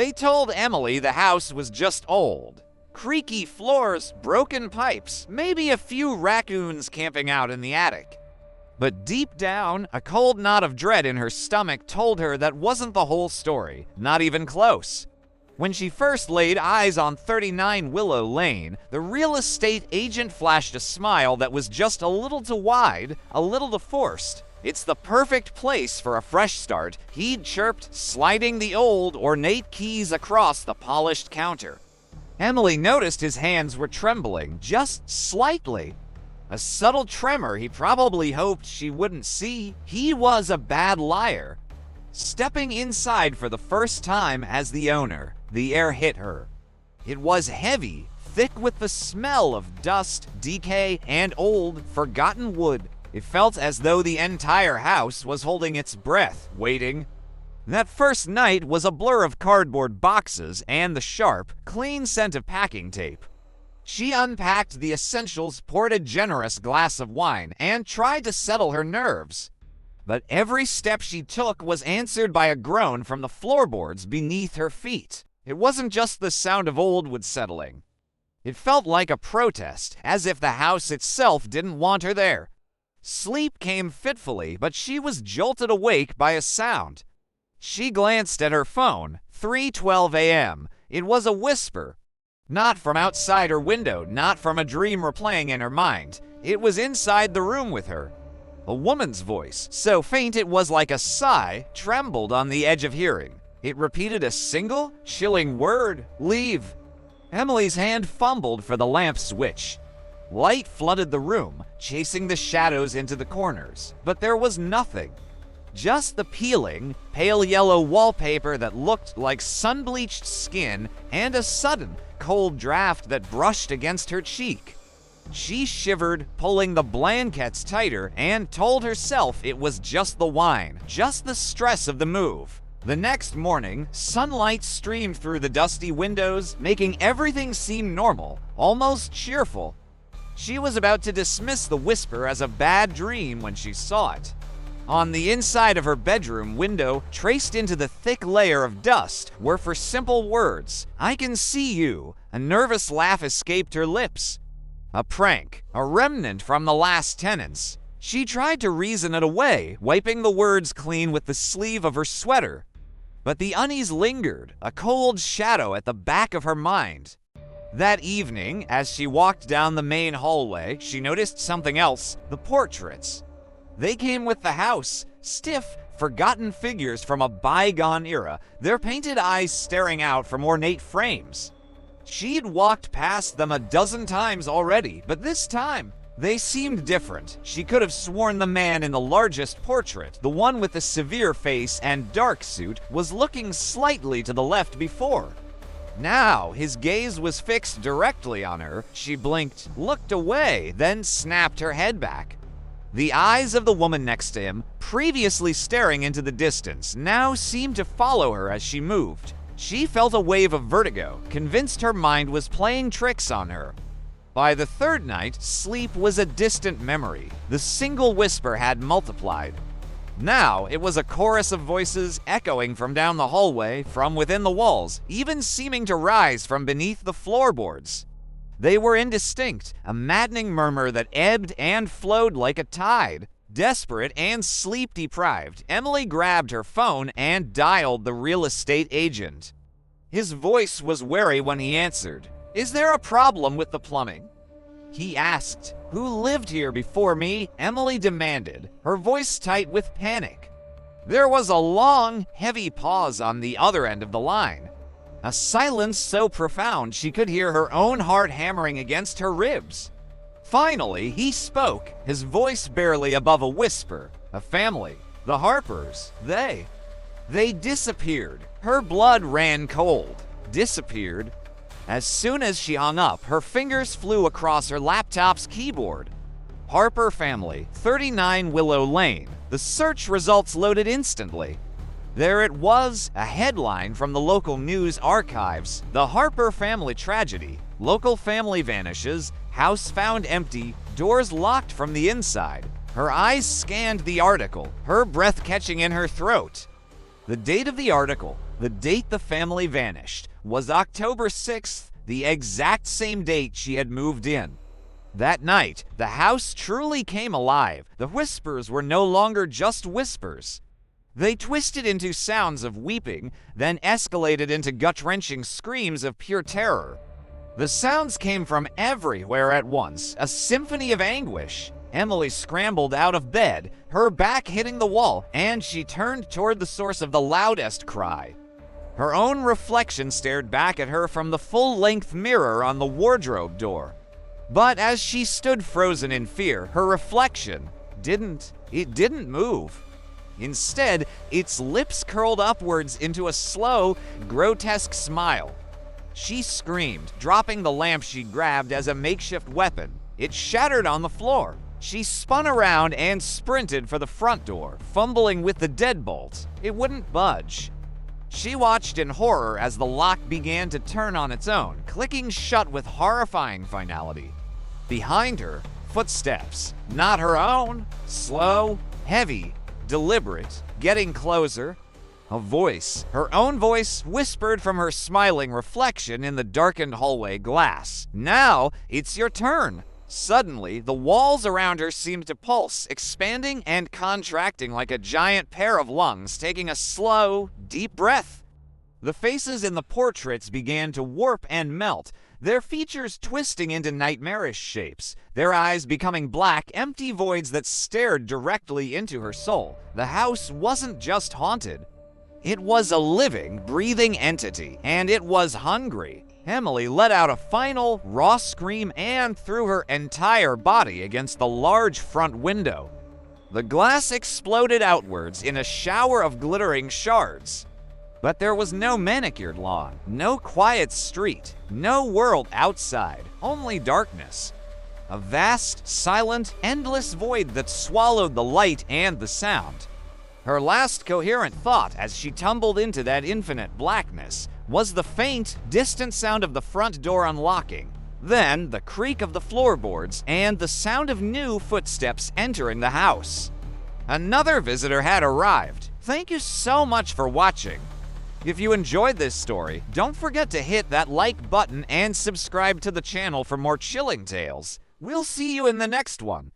They told Emily the house was just old. Creaky floors, broken pipes, maybe a few raccoons camping out in the attic. But deep down, a cold knot of dread in her stomach told her that wasn't the whole story, not even close. When she first laid eyes on 39 Willow Lane, the real estate agent flashed a smile that was just a little too wide, a little too forced. "It's the perfect place for a fresh start," he'd chirped, sliding the old, ornate keys across the polished counter. Emily noticed his hands were trembling, just slightly. A subtle tremor he probably hoped she wouldn't see. He was a bad liar. Stepping inside for the first time as the owner, the air hit her. It was heavy, thick with the smell of dust, decay, and old, forgotten wood. It felt as though the entire house was holding its breath, waiting. That first night was a blur of cardboard boxes and the sharp, clean scent of packing tape. She unpacked the essentials, poured a generous glass of wine, and tried to settle her nerves. But every step she took was answered by a groan from the floorboards beneath her feet. It wasn't just the sound of old wood settling. It felt like a protest, as if the house itself didn't want her there. Sleep came fitfully, but she was jolted awake by a sound. She glanced at her phone. 3:12 a.m. It was a whisper. Not from outside her window, not from a dream replaying in her mind. It was inside the room with her. A woman's voice, so faint it was like a sigh, trembled on the edge of hearing. It repeated a single, chilling word: leave. Emily's hand fumbled for the lamp switch. Light flooded the room, chasing the shadows into the corners, but there was nothing. Just the peeling, pale yellow wallpaper that looked like sun-bleached skin and a sudden, cold draft that brushed against her cheek. She shivered, pulling the blankets tighter, and told herself it was just the wine, just the stress of the move. The next morning, sunlight streamed through the dusty windows, making everything seem normal, almost cheerful. She was about to dismiss the whisper as a bad dream when she saw it. On the inside of her bedroom window, traced into the thick layer of dust, were four simple words: "I can see you." A nervous laugh escaped her lips. A prank, a remnant from the last tenants. She tried to reason it away, wiping the words clean with the sleeve of her sweater. But the unease lingered, a cold shadow at the back of her mind. That evening, as she walked down the main hallway, she noticed something else: the portraits. They came with the house, stiff, forgotten figures from a bygone era, their painted eyes staring out from ornate frames. She'd walked past them a dozen times already, but this time, they seemed different. She could have sworn the man in the largest portrait, the one with the severe face and dark suit, was looking slightly to the left before. Now, his gaze was fixed directly on her. She blinked, looked away, then snapped her head back. The eyes of the woman next to him, previously staring into the distance, now seemed to follow her as she moved. She felt a wave of vertigo, convinced her mind was playing tricks on her. By the third night, sleep was a distant memory. The single whisper had multiplied. Now it was a chorus of voices echoing from down the hallway, from within the walls, even seeming to rise from beneath the floorboards. They were indistinct, a maddening murmur that ebbed and flowed like a tide. Desperate and sleep-deprived, Emily grabbed her phone and dialed the real estate agent. His voice was wary when he answered. "Is there a problem with the plumbing?" He asked. "Who lived here before me?" Emily demanded, her voice tight with panic. There was a long, heavy pause on the other end of the line. A silence so profound she could hear her own heart hammering against her ribs. Finally, he spoke, his voice barely above a whisper. "A family. The Harpers. They disappeared." Her blood ran cold. Disappeared. As soon as she hung up, her fingers flew across her laptop's keyboard. Harper family, 39 Willow Lane. The search results loaded instantly. There it was, a headline from the local news archives. "The Harper family tragedy. Local family vanishes. House found empty. Doors locked from the inside." Her eyes scanned the article, her breath catching in her throat. The date of the article, The date the family vanished was October 6th, the exact same date she had moved in. That night, the house truly came alive. The whispers were no longer just whispers. They twisted into sounds of weeping, then escalated into gut-wrenching screams of pure terror. The sounds came from everywhere at once, a symphony of anguish. Emily scrambled out of bed, her back hitting the wall, and she turned toward the source of the loudest cry. Her own reflection stared back at her from the full-length mirror on the wardrobe door. But as she stood frozen in fear, her reflection didn't move. Instead, its lips curled upwards into a slow, grotesque smile. She screamed, dropping the lamp she grabbed as a makeshift weapon. It shattered on the floor. She spun around and sprinted for the front door, fumbling with the deadbolt. It wouldn't budge. She watched in horror as the lock began to turn on its own, clicking shut with horrifying finality. Behind her, footsteps, not her own, slow, heavy, deliberate, getting closer. A voice, her own voice, whispered from her smiling reflection in the darkened hallway glass. "Now, it's your turn." Suddenly, the walls around her seemed to pulse, expanding and contracting like a giant pair of lungs taking a slow, deep breath. The faces in the portraits began to warp and melt, their features twisting into nightmarish shapes, their eyes becoming black, empty voids that stared directly into her soul. The house wasn't just haunted. It was a living, breathing entity, and it was hungry. Emily let out a final, raw scream and threw her entire body against the large front window. The glass exploded outwards in a shower of glittering shards. But there was no manicured lawn, no quiet street, no world outside, only darkness. A vast, silent, endless void that swallowed the light and the sound. Her last coherent thought as she tumbled into that infinite blackness was the faint, distant sound of the front door unlocking, then the creak of the floorboards and the sound of new footsteps entering the house. Another visitor had arrived. Thank you so much for watching. If you enjoyed this story, don't forget to hit that like button and subscribe to the channel for more chilling tales. We'll see you in the next one.